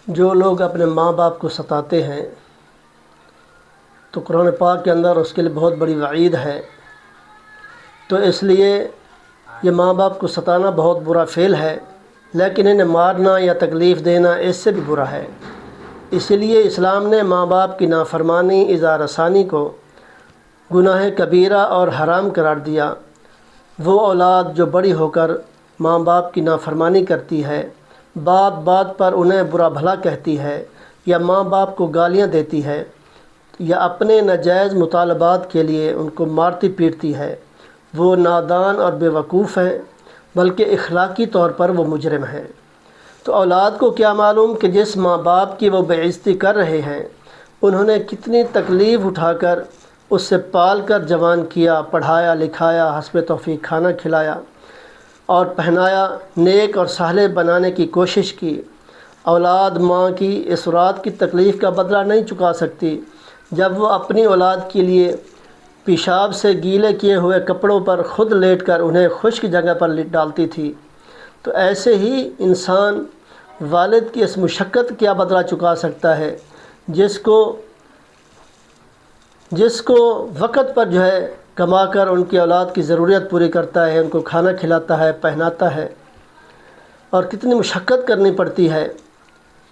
جو لوگ اپنے ماں باپ کو ستاتے ہیں تو قرآن پاک کے اندر اس کے لیے بہت بڑی وعید ہے۔ تو اس لیے یہ ماں باپ کو ستانا بہت برا فعل ہے، لیکن انہیں مارنا یا تکلیف دینا اس سے بھی برا ہے۔ اسی لیے اسلام نے ماں باپ کی نافرمانی، ایذا رسانی کو گناہ کبیرہ اور حرام قرار دیا۔ وہ اولاد جو بڑی ہو کر ماں باپ کی نافرمانی کرتی ہے، بات بات پر انہیں برا بھلا کہتی ہے، یا ماں باپ کو گالیاں دیتی ہے، یا اپنے ناجائز مطالبات کے لیے ان کو مارتی پیٹتی ہے، وہ نادان اور بے وقوف ہیں، بلکہ اخلاقی طور پر وہ مجرم ہیں۔ تو اولاد کو کیا معلوم کہ جس ماں باپ کی وہ بے عزتی کر رہے ہیں، انہوں نے کتنی تکلیف اٹھا کر اس سے پال کر جوان کیا، پڑھایا لکھایا، حسب توفیق کھانا کھلایا اور پہنایا، نیک اور صالح بنانے کی کوشش کی۔ اولاد ماں کی اس رات کی تکلیف کا بدلہ نہیں چکا سکتی جب وہ اپنی اولاد کے لیے پیشاب سے گیلے کیے ہوئے کپڑوں پر خود لیٹ کر انہیں خشک جگہ پر ڈالتی تھی۔ تو ایسے ہی انسان والد کی اس مشقت کیا بدلہ چکا سکتا ہے جس کو وقت پر کما کر ان کی اولاد کی ضروریت پوری کرتا ہے، ان کو کھانا کھلاتا ہے، پہناتا ہے، اور کتنی مشقت کرنی پڑتی ہے۔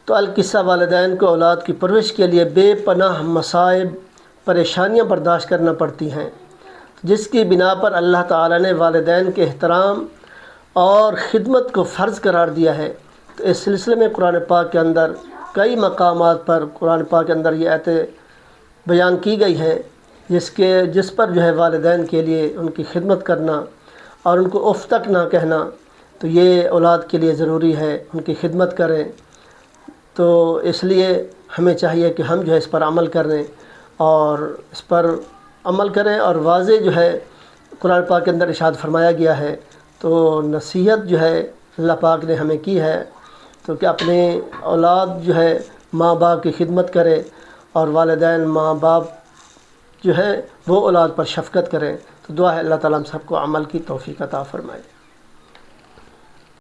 تو القصہ والدین کو اولاد کی پرورش کے لیے بے پناہ مصائب، پریشانیاں برداشت کرنا پڑتی ہیں، جس کی بنا پر اللہ تعالیٰ نے والدین کے احترام اور خدمت کو فرض قرار دیا ہے۔ تو اس سلسلے میں قرآن پاک کے اندر کئی مقامات پر قرآن پاک کے اندر یہ آیتیں بیان کی گئی ہیں، جس پر والدین کے لیے ان کی خدمت کرنا اور ان کو اف تک نہ کہنا، تو یہ اولاد کے لیے ضروری ہے، ان کی خدمت کریں۔ تو اس لیے ہمیں چاہیے کہ ہم اس پر عمل کریں اور اس پر عمل کریں، اور واضح قرآن پاک کے اندر ارشاد فرمایا گیا ہے۔ تو نصیحت اللہ پاک نے ہمیں کی ہے تو کہ اپنے اولاد ماں باپ کی خدمت کرے، اور والدین ماں باپ وہ اولاد پر شفقت کریں۔ تو دعا ہے اللہ تعالیٰ ہم سب کو عمل کی توفیق عطا فرمائے۔